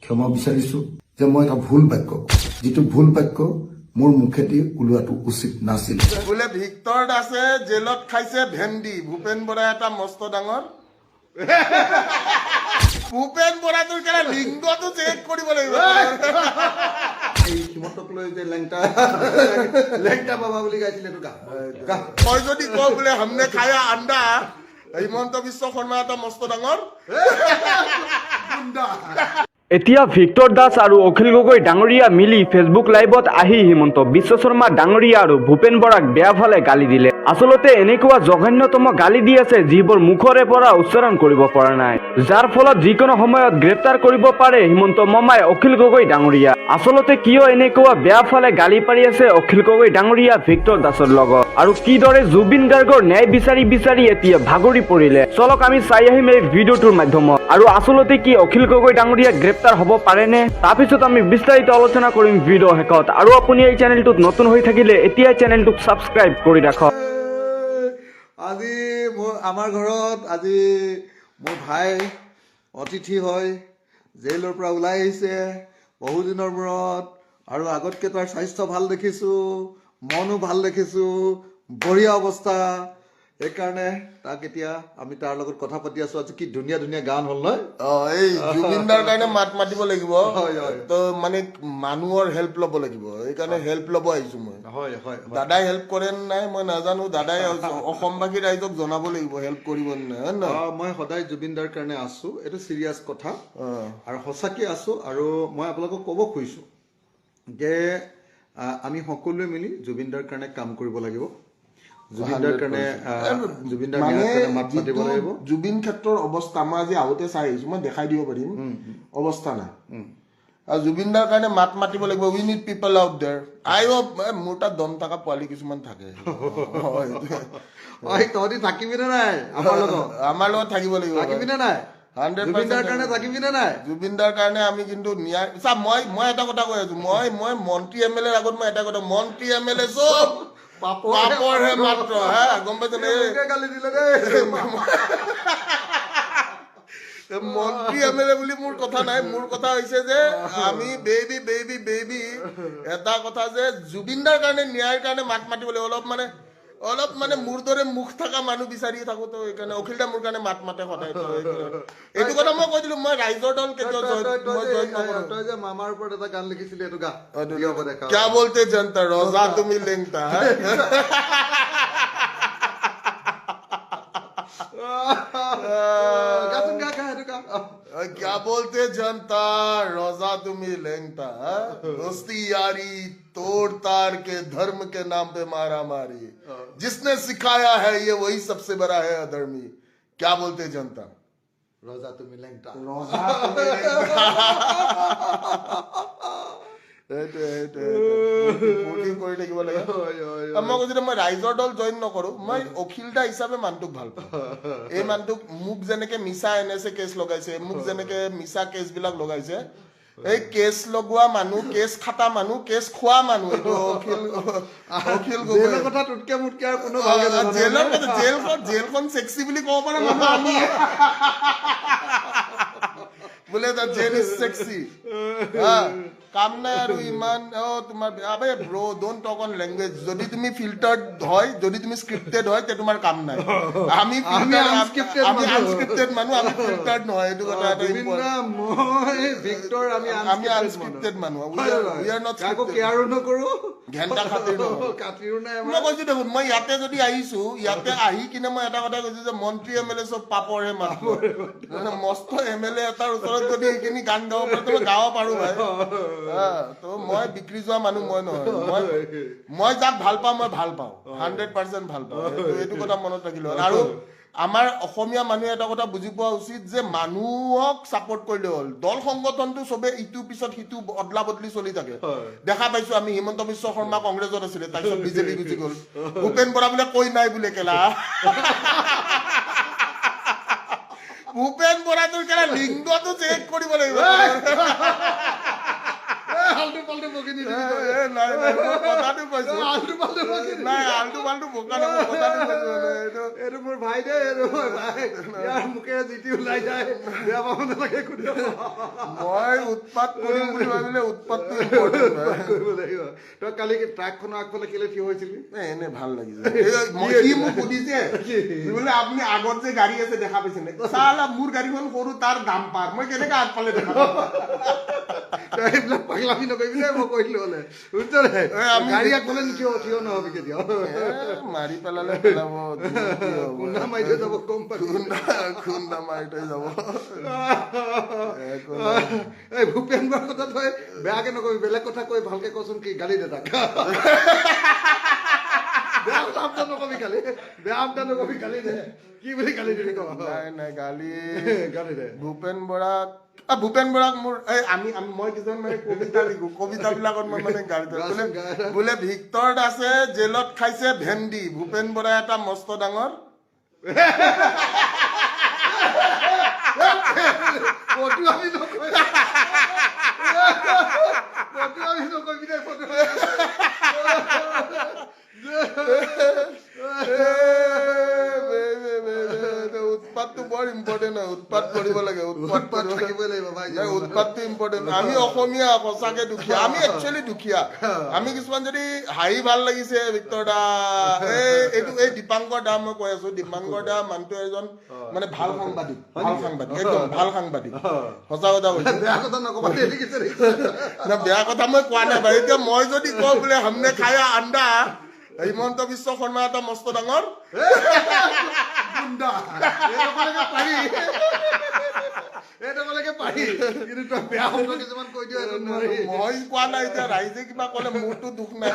ক্ষমা বিচাৰিছো যে মই এটা ভুল বাক্য যিটো ভুল বাক্য মোৰ মুখেদি ওলোৱাটো উচিত নাছিল। বোলে ভিক্টৰ দাসে জেলত খাইছে ভেন্দি, ভূপেন বৰা এটা মস্ত ডাঙৰ ভূপেন বৰাটোৰ কাৰণে লিংগটো চেক কৰিব লাগিব। এই হিমন্তক লৈ যে লেংটা বাবা বুলি গাইছিলে মই যদি কওঁ বোলে হামনে খায়া আণ্ডা, হিমন্ত বিশ্ব শৰ্মা এটা মস্ত ডাঙৰ এতিয়া ভিক্টৰ দাস আৰু অখিল গগৈ ডাঙৰীয়া মিলি ফেচবুক লাইভত আহি হিমন্ত বিশ্ব শৰ্মা ডাঙৰীয়া আৰু ভূপেন বৰাক বেয়া ফালে গালি দিলে। আচলতে এনেকুৱা জঘন্যতম গালি দি আছে যিবোৰ মুখৰে পৰা উচ্চাৰণ কৰিব পৰা নাই, যাৰ ফলত যিকোনো সময়ত গ্ৰেপ্তাৰ কৰিব পাৰে হিমন্ত মামাই অখিল গগৈ ডাঙৰীয়া। আচলতে কিয় এনেকুৱা বেয়া ফালে গালি পাৰি আছে অখিল গগৈ ডাঙৰীয়া ভিক্টৰ দাসৰ লগত, আৰু কিদৰে জুবিন গাৰ্গৰ ন্যায় বিচাৰি এতিয়া ভাগৰি পৰিলে, চলক আমি চাই আহিম এই ভিডিঅ'টোৰ মাধ্যমত। আৰু আচলতে কি অখিল গগৈ ডাঙৰীয়া গ্ৰেপ্তাৰ হ'ব পাৰেনে, তাৰপিছত আমি বিস্তাৰিত আলোচনা কৰিম ভিডিঅ' শেষত। আৰু আপুনি এই চেনেলটোত নতুন হৈ থাকিলে এতিয়াই চেনেলটোক ছাবস্ক্ৰাইব কৰি ৰাখক। আজি আমাৰ ঘৰত আজি মোৰ ভাই অতিথি হয়, জেইলৰ পৰা ওলাই আহিছে বহুদিনৰ মূৰত, আৰু আগতকৈ তাৰ স্বাস্থ্য ভাল দেখিছোঁ, মনো ভাল দেখিছোঁ, বঢ়িয়া অৱস্থা। সেইকাৰণে তাক এতিয়া আমি তাৰ লগত কথা পাতি আছো। আজি কি ধুনীয়া ধুনীয়া গান হ'ল নহয়? এই জুবিনদাৰ কাৰণে মাত মাতিব লাগিব, তো মানে মানুহৰ হেল্প ল'ব লাগিব, সেইকাৰণে হেল্প ল'ব আহিছো মই। দাদাই হেল্প কৰে নাই মই নাজানো, দাদাই অসমবাসী ৰাইজক জনাব লাগিব হেল্প কৰিব নাই। মই সদায় জুবিনদাৰ কাৰণে আছো, এইটো চিৰিয়াছ কথা আৰু সঁচাকে আছো। আৰু মই আপোনালোকক ক'ব খুজিছো যে আমি সকলোৱে মিলি জুবিনদাৰ কাৰণে কাম কৰিব লাগিব। জুবিন ক্ষেত্ৰৰ অৱস্থা মই আজি আহোঁতে চাই আহিছো, মই দেখাই দিব পাৰিম, অৱস্থা নাই। আৰু জুবিনদাৰ কাৰণে মাত মাতিব লাগিব। উই নিড পিপল আউট দেয়াৰ। মোৰ তাত দম থকা পোৱালি কিছুমান থাকে, তহঁতি থাকিবিনে নাই আমাৰ লগত থাকিব লাগিব, থাকিবিনে নাই? 100% কাৰণে থাকিবিনে নাই? জুবিনদাৰ কাৰণে আমি কিন্তু ন্যায়। মই এটা কথা কৈ আছো, মই মন্ত্ৰী এম এল এৰ আগত মই এটা কথা, মন্ত্ৰী এম এল এ চব পাপৰহে মাত্ৰ, হা গম পাইছে? মন্ত্ৰী এম এল এ বুলি মোৰ কথা নাই, মোৰ কথা হৈছে যে আমি বেবি এটা কথা যে জুবিনদাৰ কাৰণে ন্যায়ৰ কাৰণে মাত মাতিব লাগিব। অলপ মানে মোৰ দৰে মুখ থকা মানুহ বিচাৰি থাকো, তো সেইকাৰণে অখিল দা মোৰ কাৰণে মাত মাতে সদায়। এইটো কথা মই কৈ দিলো, মই ৰাইজৰ দল তই যে মামাৰ ওপৰত এটা গান লিখিছিলি, এইটো গা। क्या बोलते जनता रोजा তুমি লেংটা, क्या बोलते जनता रोजा तुम्ही लेंगता, दोस्ती यारी तोड़ तार के धर्म के नाम पे मारा मारी, जिसने सिखाया है ये वही सबसे बड़ा है अधर्मी, क्या बोलते जनता रोजा तुम्ही लेंगता। মই কৈছো মই ৰাইজৰ দল জইন নকৰো, মই অখিল দা হিচাপে মানুহটোক ভাল পাওঁ। এই মানুহটোক মোক যেনেকে মিছা NSA কেছ লগাইছে, মোক যেনেকে মিছা কেছ বিলাক লগাইছে, এই কেছ লগোৱা মানুহ, কেছ খাটা মানুহ, কেছ খোৱা মানুহ, এইটো অখিল গগৈ কথা। টুটকে মুটকে আৰু কোনো জেলখন সেক্সি বুলি ক'ব পাৰা মানুহ আমি, বোলে জেল ইজ সেক্সি, কাম নাই আৰু ইমান। তোমাৰ আবে bro don't talk on language. যদি তুমি ফিল্টাৰ্ড হয়, যদি তুমি স্ক্ৰিপ্টেড হয়, তে তোমাৰ কাম নাই। আমি আনস্ক্ৰিপ্টেড মানুহ, আমি ফিল্টাৰ্ড নহয়, এইটো কথা এটা ইম্পৰ্টেণ্ট। আমি আনস্ক্ৰিপ্টেড মানুহ, উই আৰ নট ঘেণ্টা খাতিৰ নহয়। মই কৈছো দেখোন, মই ইয়াতে যদি আহিছো, ইয়াতে আহি কিনে মই এটা কথা কৈছো যে মন্ত্ৰী MLA চব পাপৰহে মাত্ৰ। মস্ত MLA এটাৰ ওচৰত যদি এইখিনি গান গাব পাৰো, তো গাব পাৰো ভাই। তো মই বিক্ৰী যোৱা মানুহ মই নহয়, মই যাক ভাল পাওঁ মই ভাল পাওঁ, 100% ভাল পাওঁ। এইটো কথা মনত ৰাখিলো। আৰু আমাৰ অসমীয়া মানুহে এটা কথা বুজি পোৱা উচিত যে মানুহক ছাপোৰ্ট কৰিলে হ'ল, দল সংগঠনটো চবে ইটোৰ পিছত সিটো অদলা বদলি চলি থাকে। দেখা পাইছো আমি হিমন্ত বিশ্ব শৰ্মা কংগ্ৰেছত আছিলে, তাৰপিছত বিজেপি গুচি গ'ল। ভূপেন বৰা বোলে কৈ নাই বোলে কেলা, ভূপেন বৰাটোৰ কাৰণে লিংগটো চেক কৰিব লাগিব। কথাটো কৈছো আলটু পালটু বকি নাই আলটু পালটু বোকা নহয় কথাটো কৈছো মানে এইটো এইটো মোৰ ভাই দে এইটো মোৰ ভাই ইয়াৰ মুখেৰে যিটি ওলাই যায় বেয়া পাব নালাগে সুধিব মই উৎপাত কৰিম বুলি ভাবিলে উৎপাতটো ইম্পৰ্টেণ্ট কৰিব লাগিব তই কালি ট্ৰাকখনৰ আগফালে কেলে থিয় হৈছিলি এনে ভাল লাগিছে সি মোক সুধিছে বোলে আপুনি আগত যে গাড়ী আছে দেখা পাইছে নে চালা মোৰ গাড়ীখন সৰু তাৰ দাম পাৰ মই কেনেকে আগফালে দেখা পাম তই এইবিলাক পাগলামি নকৰিবি দেই মই কৈছিলো হলে বুজিছ নাই গাড়ী আগফালে থিয় নহবি কেতিয়াও মাৰি পেলালে পেলাব খুন্দা মাৰি থৈ যাব গম পাবি খুন্দা মাৰি থৈ যাব এই ভূপেন বৰাৰ কথা তই বেয়াকে নকবি বেলেগ কথা কৈ ভালকে কচোন কি গালি দে তাক বেয়া শব্দ নকবি খালি বেয়া শব্দ নকবি গালি দে কি বুলি গালি দিবি ক নাই নাই গালি গালি দে ভূপেন বৰাক মোৰ মই কিছুমান মানে কবিতা লিখো কবিতাবিলাকত মই মানে গালি দিওঁ বোলে ভিক্টৰ দাসে জেলত খাইছে ভেন্দি ভূপেন বৰাই এটা মস্ত ডাঙৰ উৎপাতটো বৰ ইম্পৰ্টেণ্ট হয় উৎপাত কৰিব লাগে উৎপাত থাকিবই লাগিব ভাই উৎপাতটো ইম্পৰ্টেণ্ট আমি অসমীয়া সঁচাকে দুখীয়া আমি একচুৱেলি দুখীয়া আমি কিছুমান যদি হাঁহি ভাল লাগিছে ভিক্টৰ দা এইটো এই দীপাংকৰ দা মই কৈ আছো দীপাংকৰ দা মানুহটো এজন মানে ভাল সাংবাদিক একদম ভাল সাংবাদিক সঁচা কথা কৈছো বেয়া কথা নকবা বেয়া কথা মই কোৱা নাই বাৰু এতিয়া মই যদি কওঁ বোলে হামনে খায়া আণ্ডা হিমন্ত বিশ্ব শৰ্মা এটা মস্ত ডাঙৰ মই কোৱা নাই এতিয়া ৰাইজে কিবা কলে মোৰতো দুখ নাই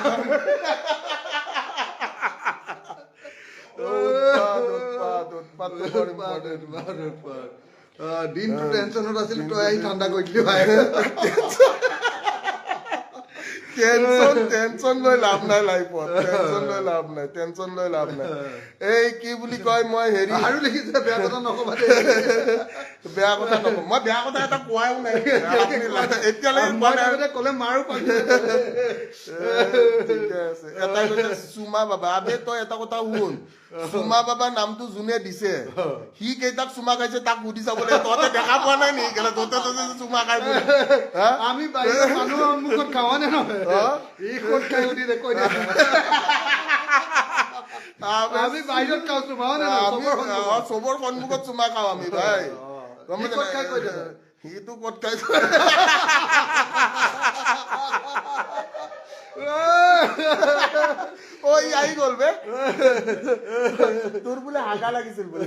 দিনটো টেনচনত আছিল তই আহি ঠাণ্ডা কৰি দিলি ভাই টেনচন লৈ লাভ নাই লাইফত টেনচন লৈ লাভ নাই এই কি বুলি কয় মই হেৰি আৰু লিখিছে বেয়া কথা নকবা বেয়া কথা নকওঁ মই বেয়া কথা এটা কোৱাও নাই এতিয়ালৈকে কলে মাৰো ঠিকে আছে এটা কৈছে চুমা বাবা আবে তই এটা কথা শুন চুমা বাবা নামটো যোনে দিছে সি কেইটাক চুমা খাইছে তাক সুধি চাবলৈ তহঁতে দেখা পোৱা নাই নেকি কেলে তহঁতে চুমা খাই আমি বাহিৰৰ মানুহৰ সন্মুখত খাৱা নে নহয় ই ক'ত খাই সুধি দে কৈ দে আমি বাহিৰত খাওঁ চুমা চবৰ সন্মুখত চুমা খাওঁ আমি ভাই সিটো ক'ত খাই আহি গল বে তোৰ বোলে হাগা লাগিছিল বোলে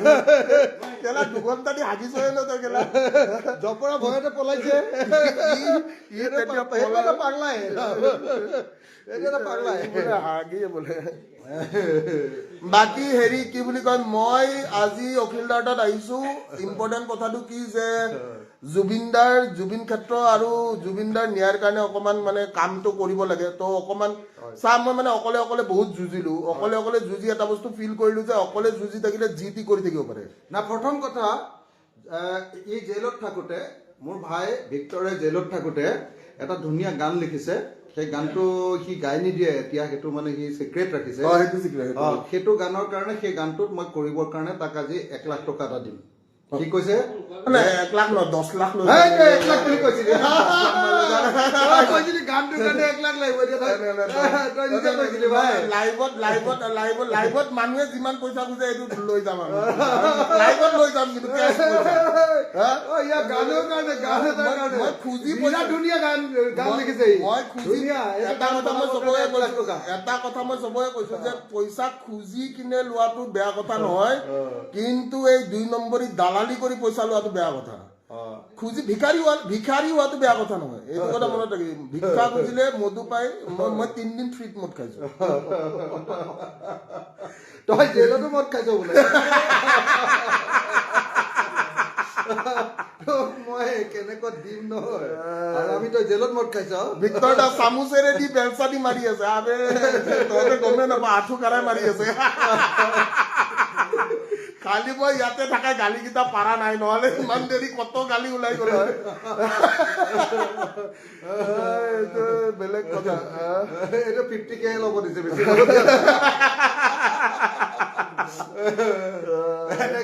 কেলা দুঘণ্টা দি হাগিছয়ে ন তই কেলা জপৰা ভয়তে পলাইছে পাগলাই হাগিয়ে বোলে বাকী হেৰি কি বুলি কয় মই আজি অখিল দাৰ তাত আহিছো ইম্পৰ্টেণ্ট কথাটো কি যে জুবিন ক্ষেত্ৰ আৰু জুবিন দাৰ ন্যায়ৰ কাৰণে অকমান মানে কামটো কৰিব লাগে তো অকমান চা মই মানে অকলে বহুত যুঁজিলো অকলে যুঁজি এটা বস্তু ফিল কৰিলো যে অকলে যুঁজি থাকিলে যি টি কৰি থাকিব পাৰে না প্ৰথম কথা ই জেলত থাকোতে মোৰ ভাই ভিক্টৰে জেলত থাকোতে এটা ধুনীয়া গান লিখিছে সেই গানটো সি গাই নিদিয়ে এতিয়া সেইটো মানে সি চিক্ৰেট ৰাখিছে সেইটো গানৰ কাৰণে সেই গানটোত মই কৰিবৰ কাৰণে তাক আজি 1 লাখ টকা এটা দিম কি কৈছে 1 লাখ ন 10 লাখ লৈ 1 লাখ বুলি কৈছিলি কৈছিলি গানটোৰ কাৰণে 1 লাখ লাগিব তই নিজে কৈছিলি ভাই লাইভত মানুহে যিমান পইচা খুজে এইটো লৈ যাম আমি লাইভত লৈ যাম কিন্তু কেছ পইচা ইয়াৰ গানৰ কাৰণে গান এটাৰ কাৰণে মই খুজি পইচা ধুনীয়া গান লিখিছে মই খুজি এটা কথা মই চবকে কৈছো যে পইচা খুজি কিনে লোৱাটো বেয়া কথা নহয় কিন্তু এই 2 নম্বৰী দালালি কৰি পইচা লোৱাটো বেয়া কথা খুজি ভিখাৰী হোৱাটো বেয়া কথা নহয় এইটো কথা মনত ৰাখিবি ভিক্ষা খুজিলে মধু পাই মই 3 দিন ফ্ৰীত মদ খাইছো তই জেলতো মদ খাইছ বোলে মই কেনেকৈ দিম নহয় আৰু আমি তই জেলত মদ খাইছ ভিক্টৰ দা চামুচেৰে দি বেলচা দি মাৰি আছে আবে তহঁতে গমে নাপা আঁঠু কাৰাই মাৰি আছে খালি মই ইয়াতে থকা গালিকেইটা পাৰা নাই নহলে ইমান দেৰি কত গালি ওলাই গল হয় এইটো বেলেগ কথা এইটো 50K ল'ব দিছে বেছি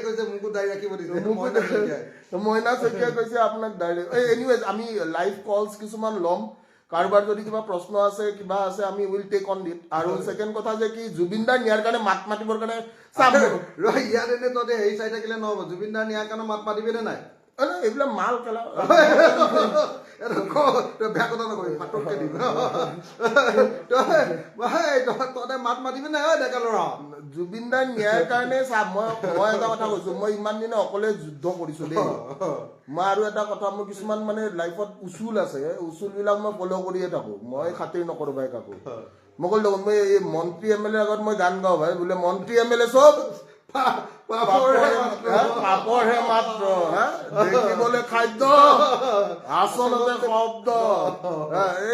কৈছে মোকো দাই ৰাখিব দিছে মইনা শইকীয়াই কৈছে আপোনাক ডাইৰেক্ট এনিৱেজ আমি লাইভ কলছ কিছুমান ল'ম কাৰোবাৰ যদি কিবা প্ৰশ্ন আছে কিবা আছে আমি উইল টেক অন ইট আৰু ছেকেণ্ড কথা যে কি জুবিন দাৰ নিয়াৰ কাৰণে মাত মাতিবৰ কাৰণে ইয়াত এনে তহঁতে হেৰি চাই থাকিলে নহ'ব জুবিন দাৰ নিয়াৰ কাৰণে মাত মাতিবিনে নাই এইবিলাক মাল খেলা বেয়া কথা নকবি ফাটককে দিম তহঁতে মাত মাতিবি নাই ডেকা ল'ৰা জুবিন দাৰ ন্যায়ৰ কাৰণে চা মই এটা কথা কৈছো মই ইমান দিনে অকলে যুদ্ধ কৰিছো দেই মই আৰু এটা কথা মোৰ কিছুমান মানে লাইফত উচুল আছে উচুল বিলাক মই ফল' কৰিয়ে থাকো মই খাতিৰ নকৰো ভাই কাকো মই ক'লো মই এই মন্ত্ৰী এমএলএৰ আগত মই গান গাওঁ ভাই বোলে মন্ত্ৰী এমএলএ চব পাপৰহে মাত্ৰ দেখিবলৈ খাদ্য আচলতে শব্দ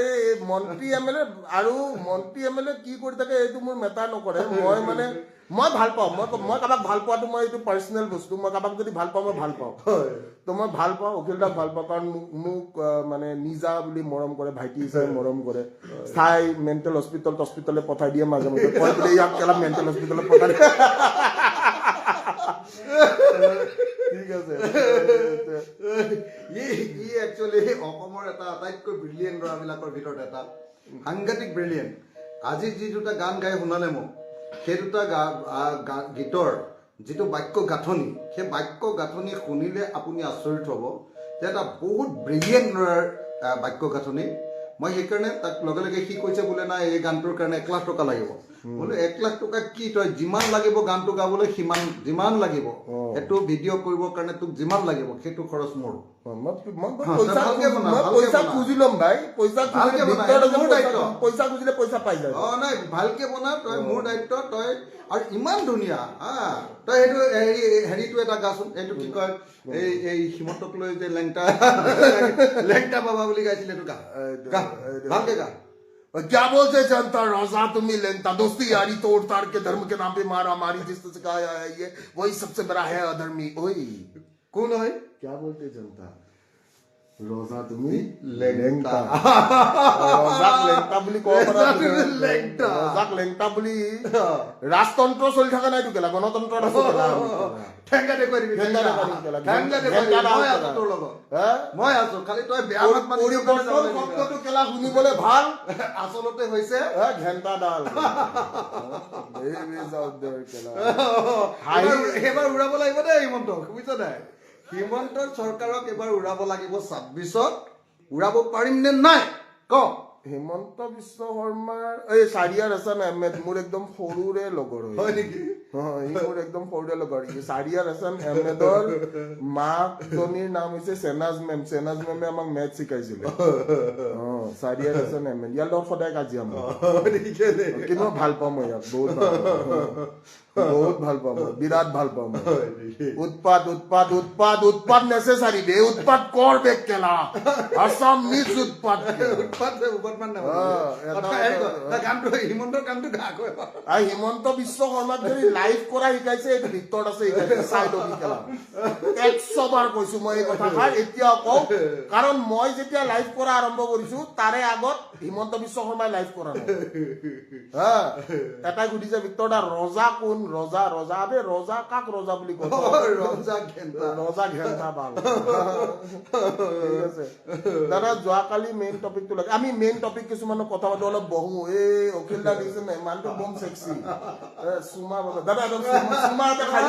এই মন্ত্ৰী এমএলএ আৰু মন্ত্ৰী এমএলএ কি কৰি থাকে এইটো মোৰ মেটাৰ নকৰে মই মানে মই ভাল পাওঁ মই কাৰোবাক ভাল পোৱাটো মই এইটো পাৰ্চনেল বস্তু মই কাৰোবাক যদি ভাল পাওঁ মই ভাল পাওঁ তো মই ভাল পাওঁ অখিল দাক ভাল পাওঁ কাৰণ মোক মানে নিজা বুলি মৰম কৰে ভাইটি হিচাপে মৰম কৰে চাই মেণ্টেল হস্পিটেললৈ পঠাই দিয়ে মাজে মাজে কয় বোলে ইয়াক কেলা মেণ্টেল হস্পিটেলত পঠাই দিয়ে ঠিক আছে ই একচুৱেলি অসমৰ এটা আটাইতকৈ ব্ৰিলিয়েণ্ট ল'ৰাবিলাকৰ ভিতৰত এটা সাংঘাতিক ব্ৰিলিয়েণ্ট আজি যি দুটা গান গাই শুনালে মোক সেই দুটা গীতৰ যিটো বাক্য গাঁথনি সেই বাক্য গাঁথনি শুনিলে আপুনি আচৰিত হ'ব যে এটা বহুত ব্ৰিলিয়েণ্ট ল'ৰাৰ বাক্য গাঁথনি মই সেইকাৰণে তাক লগে লগে সি কৈছে বোলে নাই এই গানটোৰ কাৰণে 1 লাখ টকা লাগিব বোলে 1 লাখ টকা কি তই যিমান লাগিব গানটো গাবলৈ সিমান যিমান লাগিব সেইটো ভিডিঅ' কৰিবৰ কাৰণে তোক যিমান লাগিব সেইটো খৰচ মোৰ পইচা খুজি ল'ম ভাই পইচা খুজিলে পইচা পাই যায় নাই ভালকে বনা তই মোৰ দায়িত্ব তই আৰু ইমান ধুনীয়া তই সেইটো হেৰিটো এটা গাচোন এইটো কি কয় এই হিমন্তক লৈ যে লেংটা বাবা বুলি গাইছিলে এইটো গা ভালকে গা क्या बोलते जनता रोजा तुम्हें लेंता दोस्ती यारी तोड़ ताड़ के धर्म के नाम पे मारा मारी जिसने सिखाया है ये वही सबसे बड़ा है अधर्मी ओए कौन है क्या बोलते जनता रोजा तुम्हें लेंता ৰজাক লেংটা বুলি ক'ব পাৰা ৰজাক লেংটা বুলি ৰাজতন্ত্ৰ চলি থকা নাইতো কেলা গণতন্ত্ৰ আছে কেলা ঠেংগা দেখুৱাই দিবি মই আছো খালি তই বেয়া মাত মাতি শব্দটো কেলা শুনিবলৈ ভাল আচলতে হৈছে ঘেণ্টা ডাল এইবাৰ উৰাব লাগিব দেই হিমন্তক বুজিছ নাই হিমন্তৰ চৰকাৰক এবাৰ উৰাব লাগিব 26ত উৰাব পাৰিম নে নাই ক হিমন্ত বিশ্ব শৰ্মাৰ এই চাৰিয়াৰ হাছান আহমেদ মোৰ একদম সৰুৰে লগৰ হয় নেকি মোৰ একদম সৰুৰে লগৰ চাৰিয়াৰ হাছান আহমেদৰ মাকজনীৰ নাম হৈছে চেনাজ মেমে আমাক মেথ শিকাইছিলে চাৰিয়াৰ হাছান আহমেদ ইয়াৰ লগত সদায় কাজিয়া মই কিন্তু ভাল পাওঁ মই ইয়াক বহুত ভাল পাওঁ মই বিৰাট ভাল পাওঁ মই উৎপাত নেচেচাৰি বে উৎপাত কৰ বেক কেলা আসাম মিছ উৎপাত হিমন্ত বিশ্ব শৰ্মাক যদি লাইভ কৰা শিকাইছে এইটো ভিতৰত আছে চাই লবি কেলা 100 বাৰ কৈছো মই এই কথাষাৰ এতিয়াও কওঁ কাৰণ মই যেতিয়া লাইভ কৰা আৰম্ভ কৰিছো তাৰে আগত হিমন্ত বিশ্ব শৰ্মাই লাইভ কৰা নাই এটাই সুধিছে ভিতৰত ৰজা কোন ৰজা আবে ৰজা কাক ৰজা বুলি কয় ৰজা ঘেণ্টা বাল ঠিক আছে দাদা যোৱাকালি মেইন টপিকটো লাগে আমি মেইন টপিক কিছুমানৰ কথা পাতো অলপ বহো এই অখিল দা দেখিছে নাই মানুহটো বম সেক্সি চুমা দাদা চুমা এটা খাই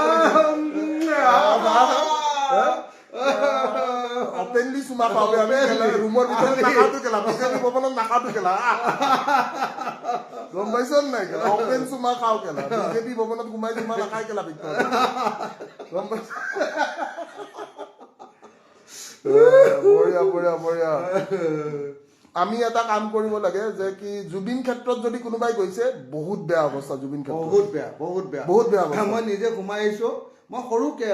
অপেনলি চুমা পাবে আমি ৰুমৰ ভিতৰত নাখাওটো কেলা বিজেপি ভৱনত নাখাওটো কেলা গম পাইছ নাই কেলা অপেন চুমা খাও কেলা বিজেপি ভৱনত সোমাই চুমা নাখাই কেলা ভিতৰত গম পাইছ বঢ়িয়া আমি এটা কাম কৰিব লাগে যে কি জুবিন ক্ষেত্ৰত যদি কোনোবাই গৈছে বহুত বেয়া অৱস্থা জুবিন ক্ষেত্ৰত বহুত বেয়া অৱস্থা মই নিজে সোমাই আহিছো মই সৰুকে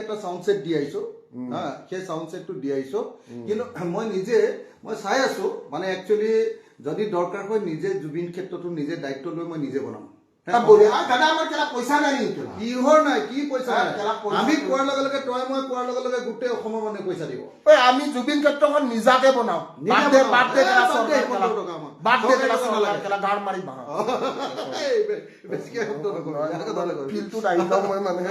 এটা সাউণ্ড সেট দি আহিছো সেই সাউণ্ড সেটটো দি আহিছো কিন্তু মই চাই আছো মানে একচুৱেলি যদি দৰকাৰ হয় নিজে জুবিন ক্ষেত্ৰতো নিজে দায়িত্ব লৈ মই নিজে বনাম দাদা আমাৰ কেলা পইচা নাই নেকি কেলা? কিহৰ নাই কি পইচা নাই কেলা পইচা আমি নাই। কোৱাৰ লগে লগে তই মই কোৱাৰ লগে লগে গোটেই অসমৰ মানুহে পইচা দিব ঐ আমি জুবিন ক্ষেত্ৰখন নিজাকে বনাও বাদ দে কেলা চৰকাৰ কেলা বাদ দে কেলা চৰকাৰ কেলা গাৰ মাৰি ভাঙা বেছিকে শব্দ নকৰিবি, ইয়াৰ কথা নকৰিবি। ফিল্ডটোত আহি যাওঁ মই মানে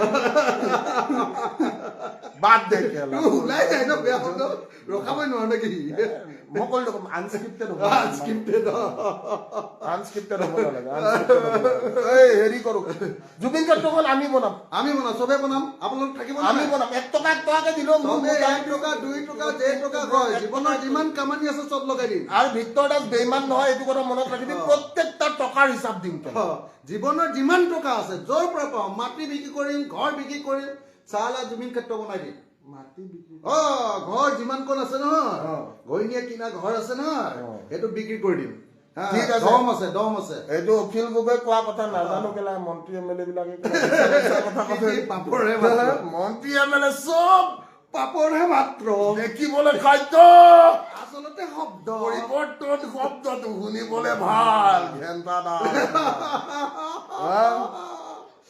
বাদ দে কেলা তোৰ ওলাই যায় ন বেয়া শব্দ ৰখাবই নোৱাৰ নেকি মই কৈ দেখোন আনস্ক্ৰিপ্টেড হ'ব Unscripted, আনস্ক্ৰিপ্টেড হ'ব নালাগে unscripted হ'ব নালাগে। এই হেৰি কৰো জুবিন ক্ষেত্ৰখন আমি বনাম আমি বনাম চবে বনাম আপোনালোক থাকিব আমি বনাম 1 টকাকে দিলেও মোৰ চবে 1 টকা 2 টকা যে টকা হয় জীৱনৰ যিমান কামানি আছে চব লগাই দিম আৰু ভিক্টৰ দাস বেইমান নহয় এইটো কথা মনত ৰাখিবি প্ৰত্যেকটা টকাৰ হিচাপ দিম তই। জীৱনৰ যিমান টকা আছে য'ৰ পৰা পাওঁ মাটি বিক্ৰী কৰিম ঘৰ বিক্ৰী কৰিম চালা জুবিন ক্ষেত্ৰ বনাই দিম মাটি বিক্ৰী ঘৰ যিমান কণ আছে নহয় ঘৈণীয়ে কিনা ঘৰ আছে নহয় সেইটো বিক্ৰী কৰি দিম ঠিক আছে। দম আছে এইটো অখিল গগৈ কোৱা কথা নাজানো কেলা মন্ত্ৰী এমএলএ বিলাকে কথা পাপৰহে মাত্ৰ মন্ত্ৰী এমএলএ চব পাপৰহে মাত্ৰ দেখিবলৈ খাদ্য আচলতে শব্দ পৰিৱৰ্তন শব্দটো শুনিবলৈ ভাল ঘেণ্টা দা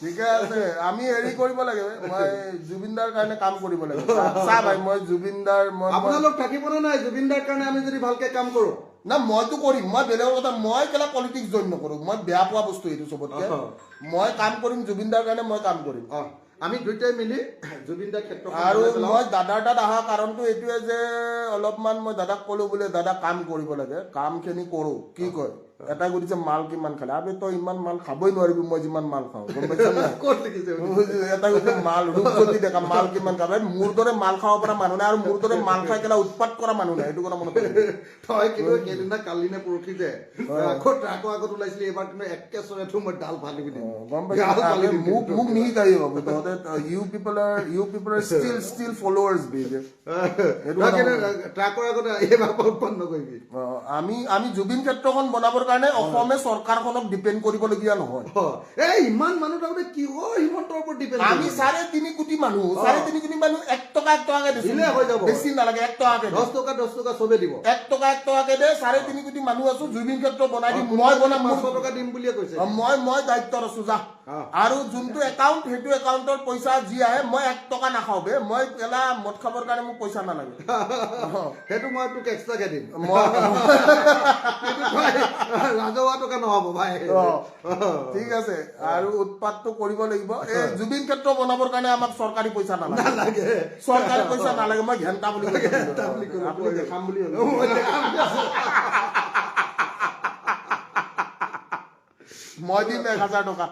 ঠিকে আছে আমি হেৰি কৰিব লাগে মই জুবিনদাৰ কাৰণে কাম কৰিব লাগে চা ভাই মই জুবিনদাৰ আপোনালোক থাকিবনে নাই জুবিনদাৰ কাৰণে আমি যদি ভালকে কাম কৰো না মইতো কৰিম মই বেলেগৰ কথা মই কেলা পলিটিক্স জইন নকৰো মই বেয়া পোৱা বস্তু এইটো চবতকে মই কাম কৰিম জুবিনদাৰ কাৰণে মই কাম কৰিম আমি দুইটাই মিলি জুবিনদাৰ ক্ষেত্ৰ আৰু মই দাদাৰ তাত অহা কাৰণটো এইটোৱে যে অলপমান মই দাদাক ক'লো বোলে দাদা কাম কৰিব লাগে কামখিনি কৰো কি কয় এটা সুধিছে মাল কিমান খালে আবে তই ইমান মাল খাবই নোৱাৰিবি মই যিমান মাল খাওঁ গম পাইছ নাই ক'ত লিখিছে এটা কৈছে মাল ৰূপজ্যোতি ডেকা মাল কিমান খাবে মোৰ দৰে মাল খাব পৰা মানুহ নাই আৰু মোৰ দৰে মাল খাই কেলা উৎপাত কৰা মানুহ নাই এইটো কথা মনত ৰাখিবি তই কিন্তু সেইদিনা কালি নে পৰহি যে আকৌ ট্ৰাকৰ আগত ওলাইছিলি এইবাৰ কিন্তু একে চৰেটো মই ডাল ফালি দিম গম পাইছ মোক নিশিকাই বাবু তহঁতে ইউ পিপল আৰ ষ্টিল ফলোৱাৰ্ছ বেবি ট্ৰাকৰ আগত এইবাৰ উৎপন্ন কৰিবি আমি জুবিন ক্ষেত্ৰখন বনাবৰ কাৰণে অসমে চৰকাৰখনক ডিপেণ্ড কৰিবলগীয়া নহয় এই ইমান মানুহ তাৰমানে কিহৰ হিমন্তৰ ওপৰত ডিপেণ্ড আমি 3.5 কোটি মানুহ 3.5 কোটি মানুহ 1 টকাকে দিলে হৈ যাব। বেছি নালাগে 1 টকাকে 10 টকা চবে দিব 1 টকাকে দে 3.5 কোটি মানুহ আছো জুবিন ক্ষেত্ৰ বনাই দিম মই বনাম 500 টকা দিম বুলিয়ে কৈছে মই দায়িত্বত আছো যা আৰু যোনটো একাউণ্ট সেইটো একাউণ্টৰ পইচা যি আহে মই 1 টকা নাখাওঁ বে মই কেলা মদ খাবৰ কাৰণে মোক পইচা নালাগে সেইটো মই তোক এক্সট্ৰাকে দিম মই ৰাজহুৱা টকা নহ'ব ভাই ঠিক আছে আৰু উৎপাতটো কৰিব লাগিব এই জুবিন ক্ষেত্ৰ বনাবৰ কাৰণে আমাক চৰকাৰী পইচা নালাগে চৰকাৰী পইচা নালাগে মই ঘেণ্টা বুলি আপুনি দেখাম বুলি মই দিম 1000 টকা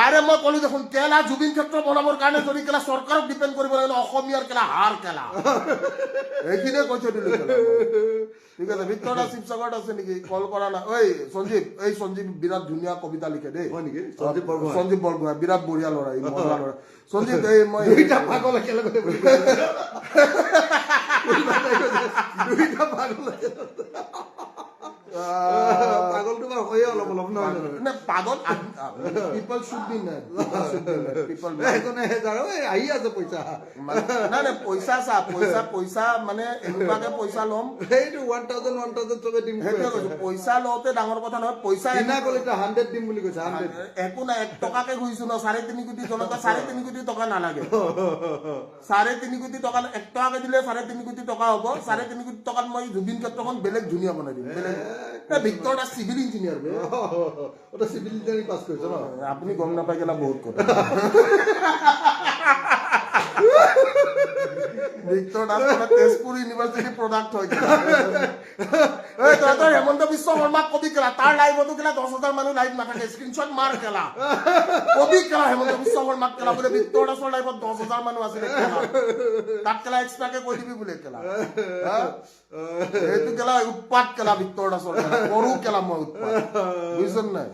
আৰে মই ক'লো দেখোন কেলা জুবিন ক্ষেত্ৰ বনাবৰ কাৰণে যদি কেলা চৰকাৰক ডিপেণ্ড কৰিব লাগে অসমীয়াৰ কেলা হাৰ কেলা এইখিনিয়ে কৈ থৈ দিলো ঠিক আছে ভিতৰত শিৱসাগৰত আছে নেকি কল কৰা না ঐ সঞ্জীৱ বিৰাট ধুনীয়া কবিতা লিখে দেই হয় নেকি সঞ্জীৱ বৰগোহাঁই বিৰাট বঢ়িয়া ল'ৰা ই মজা ল'ৰা সঞ্জীৱ এই মই দুইটা পাগল একেলগতে দুইটা পাগল পাগলটো বাৰু হয়ে অলপ অলপ নহয় নে পাগল পিপল শুড বি মেড পিপল আহি আছে পইচা নাই পইচা চা পইচা মানে এনেকুৱাকে পইচা ল'ম সেইটো 1000 চবে দিম সেইটোৱে কৈছো পইচা লওঁতে ডাঙৰ কথা নহয় পইচা কিনা ক'লে 100 দিম বুলি কৈছে 100 একো নাই 1 টকাকে ঘুৰিছো ন 3.5 কোটি জনতা 3.5 কোটি টকা নালাগে 3.5 কোটি টকা 1 টকাকে দিলে 3.5 কোটি টকা হ'ব 3.5 কোটি টকাত মই জুবিন ক্ষেত্ৰখন বেলেগ ধুনীয়া বনাই দিম বেলেগ ভিক্টৰ দাস চিভিল ইঞ্জিনিয়াৰ ওটা সিভিল ইঞ্জিনিয়াৰিং পাস কৰেছে না আপুনি গম নাপাই গেলা বহুত কথা Victor Das Tezpur university product হয় তহঁতৰ হেমন্ত বিশ্ব শৰ্মাক কবি কেলা তাৰ লাইভতো কেলা 10,000 মানুহ লাইভ নাথাকে স্ক্ৰীনশ্বট মাৰ কেলা কবি কেলা হেমন্ত বিশ্ব শৰ্মাক কেলা বোলে ভিক্টৰ দাসৰ লাইভত 10,000 মানুহ আছিলে কেলা তাক কেলা এক্সট্ৰাকে কৈ দিবি বোলে কেলা এইটো কেলা উৎপাত কেলা ভিক্টৰ দাসৰ কেলা কৰো কেলা মই উৎপাত বুজিছন নাই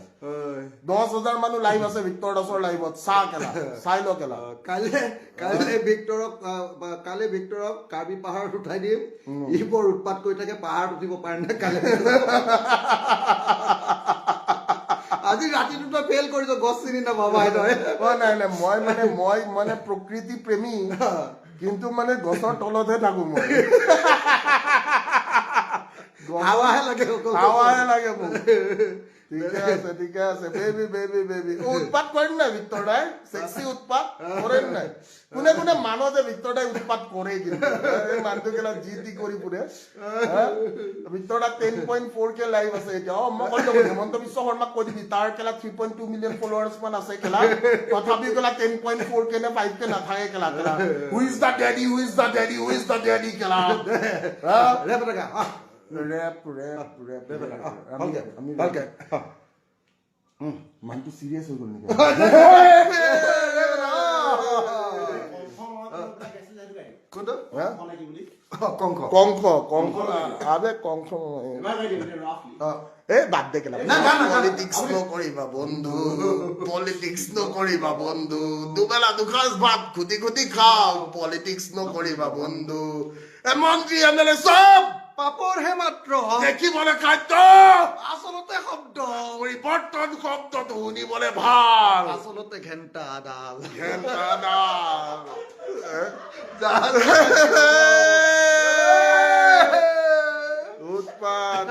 10,000 মানুহ লাইভ আছে ভিক্টৰ দাসৰ লাইভত চাহ কেলা চাই ল কেলা কাইলে ভিক্টৰক কাৰ্বি পাহাৰত উঠাই দিম ই বৰ উৎপাত কৰি থাকে পাহাৰত উঠিব পাৰে না কাইলে আজি ৰাতিটো ফেল কৰিছ গছ চিনি নাপাবাই তই নাই মই মানে প্ৰকৃতি প্ৰেমী কিন্তু মানে গছৰ তলতহে থাকো মই হাৱাহে লাগে হাৱাহে লাগে মোক ঠিকে আছে বেবি উৎপাত কৰিম নাই ভিক্টৰ দাই সেক্সি উৎপাত কৰেন নাই কোনে কোনে মানো যে ভিক্টৰ দাই উৎপাত কৰে কিন্তু এই মানুহটো কেলা জিতি কৰি পুৰে ভিক্টৰ দা 10.4K লাইভ আছে এতিয়া মই কৈ দিম হেমন্ত বিশ্ব শৰ্মাক কৈ দিবি তাৰ কেলা 3.2 মিলিয়ন ফলোৱাৰ্ছ মান আছে কেলা তথাপি কেলা 10.4K নে 5K নাথাকে কেলা হু ইজ দা ডেডি কেলা ৰেপ লগা ৰেপ আমি ভালকে মানুহটো চিৰিয়াছ হৈ গ'ল নেকি কোনটো কংখ আবে কংখ এ বাদ দে কেলা পলিটিক্স নকৰিবা বন্ধু দুবেলা দুসাঁজ ভাত খুটি খাও পলিটিক্স নকৰিবা বন্ধু মন্ত্ৰী এমএলএ চব পাপৰহে মাত্ৰ দেখিবলৈ খাদ্য আচলতে শব্দ পৰিৱৰ্তন শব্দটো শুনিবলৈ ভাল আচলতে ঘেণ্টা ডাল উৎপাত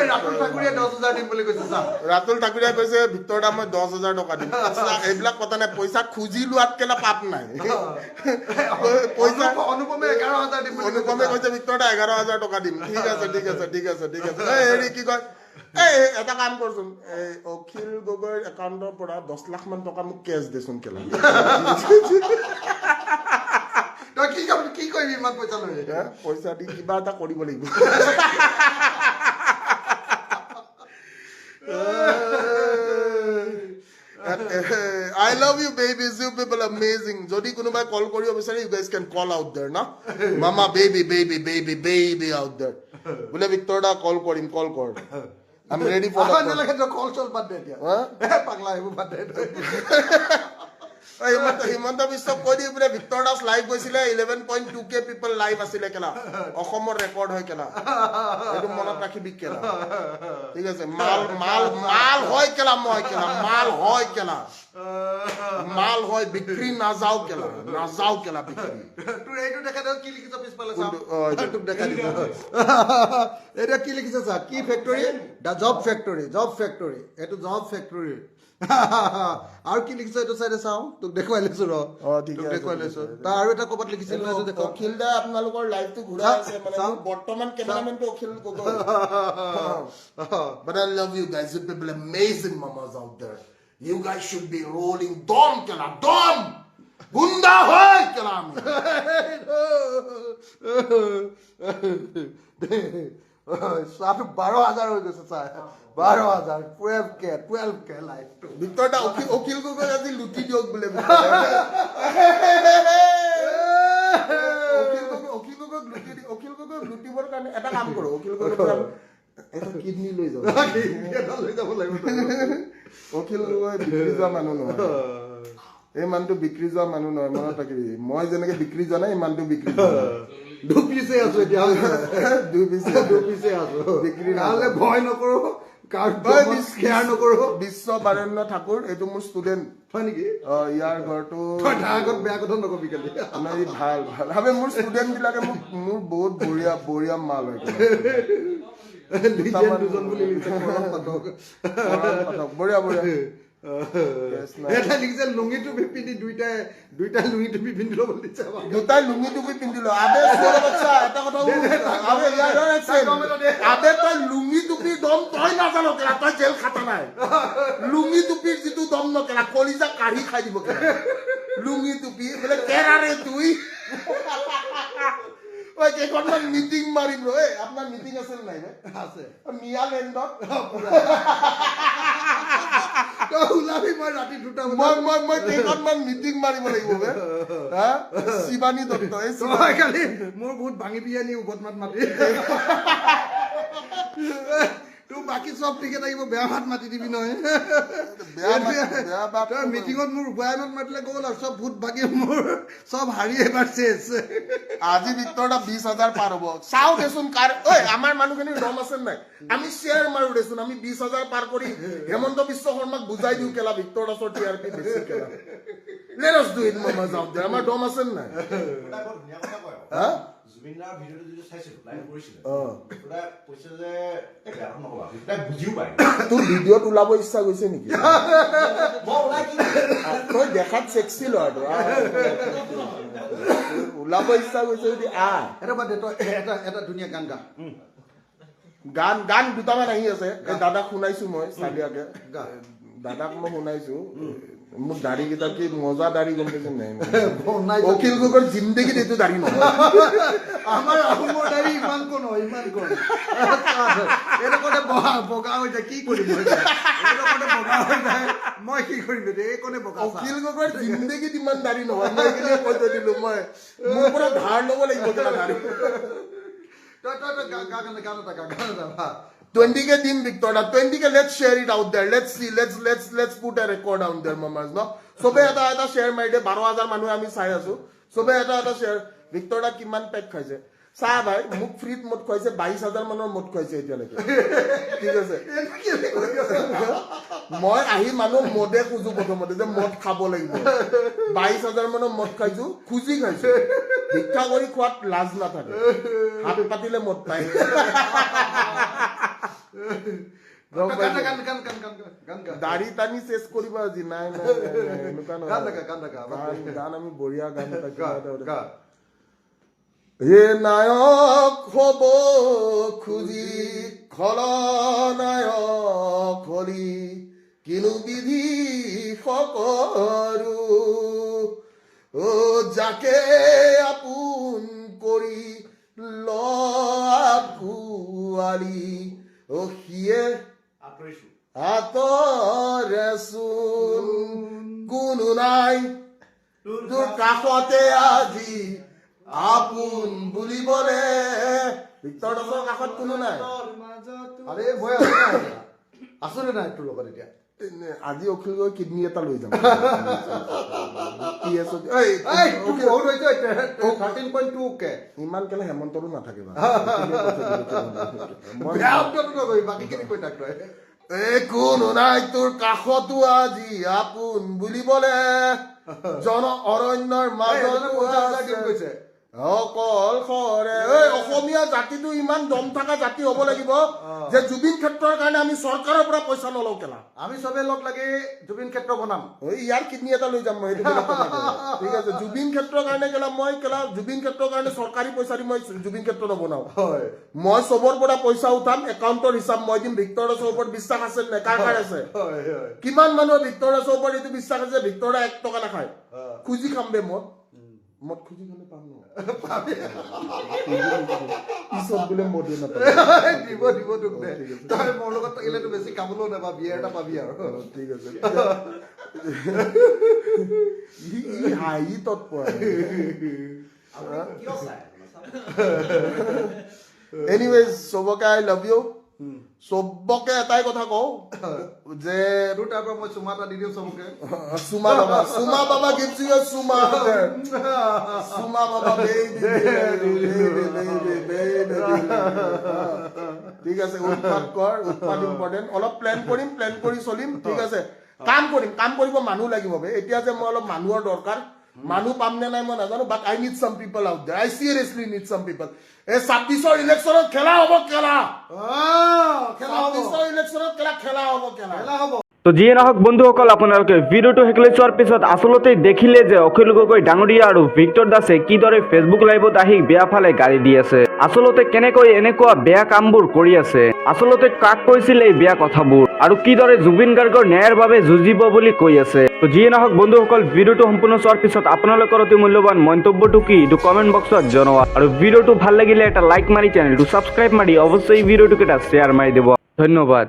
ৰাতুল ঠাকুৰীয়ে 10,000 দিম বুলি কৈছে চা ৰাতুল ঠাকুৰীয়ে কৈছে ভিক্টৰ দা মই 10,000 টকা দিম এইবিলাক কথা নাই পইচা খুজি লোৱাত কেলা পাপ নাই পইচা অনুপমে 11,000 দিম বুলি অনুপমে কৈছে ভিক্টৰ দা 11,000 টকা দিম ঠিক আছে হেৰি কি কয় এটা কাম কৰচোন এই অখিল গগৈৰ একাউণ্টৰ পৰা 10 লাখ মান টকা মোক কেছ দেচোন কেলা তই কি কৰিবি ইমান পইচা লৈ পইচা দি কিবা এটা কৰিব লাগিব I love you babies, you people are amazing. Jodi kunubai call koribo bisare, you guys can call out there, na? Mama baby out there. Bole Victor da call korim, call kor. I'm ready for the call chol bad de dia. Pagla ebu bad de. Himanta Biswa কৈ দি বোলে Victor Das live গৈছিলে 11.2K পিপল live আছিলে কেলা অসমৰ record হয় কেলা এইটো মনত ৰাখিবি কেলা ঠিক আছে মাল হয় কেলা মই কেলা মাল হয় বিক্ৰী নাযাও কেলা বিক্ৰী তোৰ এইটো দেখা দে কি লিখিছ পিছফালে চাও তোক দেখা দিব এটা কি লিখিছ চা কি ফেক্টৰী দা জব ফেক্টৰী এটো জব ফেক্টৰী আৰু কি লিখিছ এইটো চাইডে চাও তোক দেখুৱাই লৈছো ৰ ঠিক আছে দেখুৱাই লৈছো তাৰ আৰু এটা কবাত লিখিছিল না দেখো অখিল দা আপোনালোকৰ লাইভটো ঘূৰাই আছে মানে বৰ্তমান কেমেৰামেনটো Akhil Gogoi but I love you guys, you people amazing mamas out there, you guys should be rolling dom kela dom gunda hoy kela সাত 12,000 হৈ গৈছে চা 12,000 12K লাইভ ভিক্টৰ দা অখিল গগৈ আজি লুটি দিয়ক বোলে অখিল গগৈ লুটিবৰ কাৰণে এটা কাম কৰো অখিল গগৈ এটা কিডনি লৈ যাও অখিল গগৈ বিক্ৰী যোৱা মানুহ নহয় এই মানুহটো বিক্ৰী যোৱা মানুহ নহয় মনত ৰাখিবি মই যেনেকে বিক্ৰী যোৱা নাই এই মানুহটো বিক্ৰী দুপিছে আছো এতিয়া দুপিছে আছো বিক্ৰী নহলে ভয় নকৰো বিশ্ব বাৰেণ্য ঠাকুৰ এইটো মোৰ ষ্টুডেণ্ট হয় নেকি ইয়াৰ ঘৰটো আগত বেয়া কথা নকবি কালি ভাল ভাবে মোৰ ষ্টুডেণ্ট বিলাকে মোৰ বহুত বঢ়িয়া মাল হয় দুজন বুলি বঢ়িয়া এটা লিখিছে লুঙি টুপি পিন্ধি দুইটা লুঙি টুপি পিন্ধি ল'ব দিছে দুটাই লুঙি টুপি পিন্ধিলো আবে এটা কথা আবে তই লুঙি টুপিৰ দম তই নাজানো কেলা তই জেল খাটা নাই লুঙি টুপিৰ যিটো দম নকেলা কলিজা কাঢ়ি খাই দিব কেলা লুঙি টুপি বোলে কেৰাৰে তুই ওই কেইখনমান মিটিং মাৰিম ৰ আপোনাৰ মিটিং আছিল নাই আছে মিয়ালেণ্ডত ওলাবি মই ৰাতি 2টা মই কেইখনমান মিটিং মাৰিব লাগিব শিৱানী দত্ত কালি মোৰ বহুত ভাঙি বিয়ানি উভত মাতি তোৰ বাকী চব ঠিকে থাকিব বেয়া ভাত মাতি দিবি নহয় মিটিঙত মোৰ বয়ানত মাতিলে গ'ল আৰু চব ভূত ভাগি মোৰ চব হাৰি এবাৰ চেচ আজি ভিক্টৰ দা 20,000 পাৰ হ'ব চাও দেচোন আমাৰ মানুহখিনিৰ দম আছে নাই আমি শ্বেয়াৰ মাৰো দেচোন আমি 20,000 পাৰ কৰি হেমন্ত বিশ্ব শৰ্মাক বুজাই দিওঁ কেলা ভিক্টৰ দাসৰ টিআৰপি বেছি কেলা Let us do it, mamas out there. আমাৰ দম আছে নে নাই? এটা বৰ ধুনীয়া কথা কয় হা? জুবিনদাৰ ভিডিঅ'টো যদি চাইছিলো লাইভ কৰিছিলে অ'। এটা কৈছে যে এই বেয়া নকবা এটা বুজিও পায় তোৰ ভিডিঅ'ত ওলাব ইচ্ছা গৈছে নেকি? মই ওলাই কি তই দেখাত সেক্সি ল'ৰাটো ওলাব ইচ্ছা গৈছে যদি এটা বাদ দে তই এটা ধুনীয়া গান গা গান দুটামান আহি আছে এই দাদাক শুনাইছো মই চালিয়াকে গা। দাদাক মই শুনাইছো মোৰ দাড়ি কেইটা কি মজা দাড়ি গম পাইছে নাই নাই অখিল গগৈৰ জিন্দগীত এইটো দাড়ি নহয় আমাৰ আহোমৰ দাড়ি ইমান কোন হয় ইমান কোন এইটো কোনে বগা হৈ যায় কি কৰিম মই এইটো কোনে বগা হৈ যায় মই কি কৰিম এই কোনে বগা অখিল গগৈৰ জিন্দগীত ইমান দাড়ি নহয় মই এইখিনি কৈ থৈ দিলো মই মোৰ পৰা ধাৰ ল'ব লাগিব কেলা দাড়ি তই গান এটা 20K দিম Victor 20K let's share it out there let's see let's put a record down there mamas no সবে এটা share মাৰি দে 12000 মানুহ আমি চাই আছো সবে এটা share ভিক্টৰ কিমান পেক খাইছে চা ভাই মোক ফ্ৰীত মদ খুৱাইছে 22000 মানৰ মদ খুৱাইছে এতিয়ালৈকে ঠিক আছে মই আহি মানুহ মদে খুজো প্ৰথমতে যে মদ খাব লাগিব 22000 মানৰ মদ খাইছো খুজি খাইছো ভিক্ষা কৰি খোৱাত লাজ নাথাকে হাত পাতিলে মদ পায় দাড়ি টানি চেছ কৰিব আজি নাই গান আমি বঢ়িয়া গান হে নায়ক হব খুজি খলনায়ক হলি কিনো বিধি সকৰু ও যাকে আপোন কৰি লাকুৱালি ও সিয়ে আঁতৰিছো আতৰেচোন কোনো নাই তোৰ কাষতে আজি আপোন বুলিবলে ভিক্টৰ দাসৰ কাষত কোনো নাই আৰে মই আছো নাই তোৰ লগত এতিয়া আজি অখিল গগৈ কিডনী এটা লৈ যাম ইমান কেলে হেমন্তৰো নাথাকে কোনো নাই তোৰ কাষতো আজি আপোন বুলিবলে জন অৰণ্যৰ মাজত কৈছে অকল খৰে অসমীয়া জাতিটো ইমান দম থকা জাতি হ'ব লাগিব যে জুবিন ক্ষেত্ৰৰ কাৰণে আমি চৰকাৰৰ পৰা পইচা নলওঁ কেলা আমি চবে লগ লাগি জুবিন ক্ষেত্ৰ বনাম ইয়াৰ কিডনী এটা লৈ যাম মই ঠিক আছে জুবিন ক্ষেত্ৰৰ কাৰণে মই জুবিন ক্ষেত্ৰৰ কাৰণে চৰকাৰী পইচা দি মই জুবিন ক্ষেত্ৰ নবনাও মই চবৰ পৰা পইচা উঠাম একাউণ্টৰ হিচাপ মই দিম ভিক্টৰ দাসৰ ওপৰত বিশ্বাস আছে নে কাৰ আছে কিমান মানুহৰ ভিক্টৰ দাসৰ ওপৰত এইটো বিশ্বাস আছে ভিক্টৰ দাস 1 টকা নাখায় খুজি খাম বে মদ খুজি খালে পাম ন পিছত বোলে মদে নাপায় দিব তোক দে তই মোৰ লগত থাকিলেতো বেছি কামলৈও নাপাবি এটা পাবি আৰু ঠিক আছে ই হাঁহি তৎপৰ কিয় চাই এনিৱেজ চবকে আই লাভ ইউ চবকে এটাই কথা কওঁ যে তোৰ তাৰ পৰা মই চুমা এটা দি দিওঁ চবকে চুমা বাবা gives you a চুমা চুমা বাবা ঠিক আছে উৎপাদ ইম্পৰ্টেণ্ট অলপ প্লেন কৰি চলিম ঠিক আছে কাম কৰিব মানুহ লাগিব এতিয়া যে মই অলপ মানুহৰ দৰকাৰ মানুহ পাম নে নাই মই নাজানো but I need some people out there I seriously need some people এই 26ৰ ইলেকশ্যনত খেলা হ'ব তো যিয়ে নহওক বন্ধুসকল আপোনালোকে ভিডিঅ'টো শেষলৈ চোৱাৰ পিছত আচলতে দেখিলে যে অখিল গগৈ ডাঙৰীয়া আৰু ভিক্টৰ দাসে কিদৰে ফেচবুক লাইভত আহি বেয়া ফালে গালি দি আছে আচলতে কেনেকৈ এনেকুৱা বেয়া কামবোৰ কৰি আছে আচলতে কাক কৈছিল এই বেয়া কথাবোৰ আৰু কিদৰে জুবিন গাৰ্গৰ ন্যায়ৰ বাবে যুঁজিব বুলি কৈ আছে তো যিয়ে নহওক বন্ধুসকল ভিডিঅ'টো সম্পূৰ্ণ চোৱাৰ পিছত আপোনালোকৰ অতি মূল্যৱান মন্তব্যটো কি এইটো কমেণ্ট বক্সত জনোৱা আৰু ভিডিঅ'টো ভাল লাগিলে এটা লাইক মাৰি চেনেলটো ছাবস্ক্ৰাইব মাৰি অৱশ্যই ভিডিঅ'টোক এটা শ্বেয়াৰ মাৰি দিব ধন্যবাদ।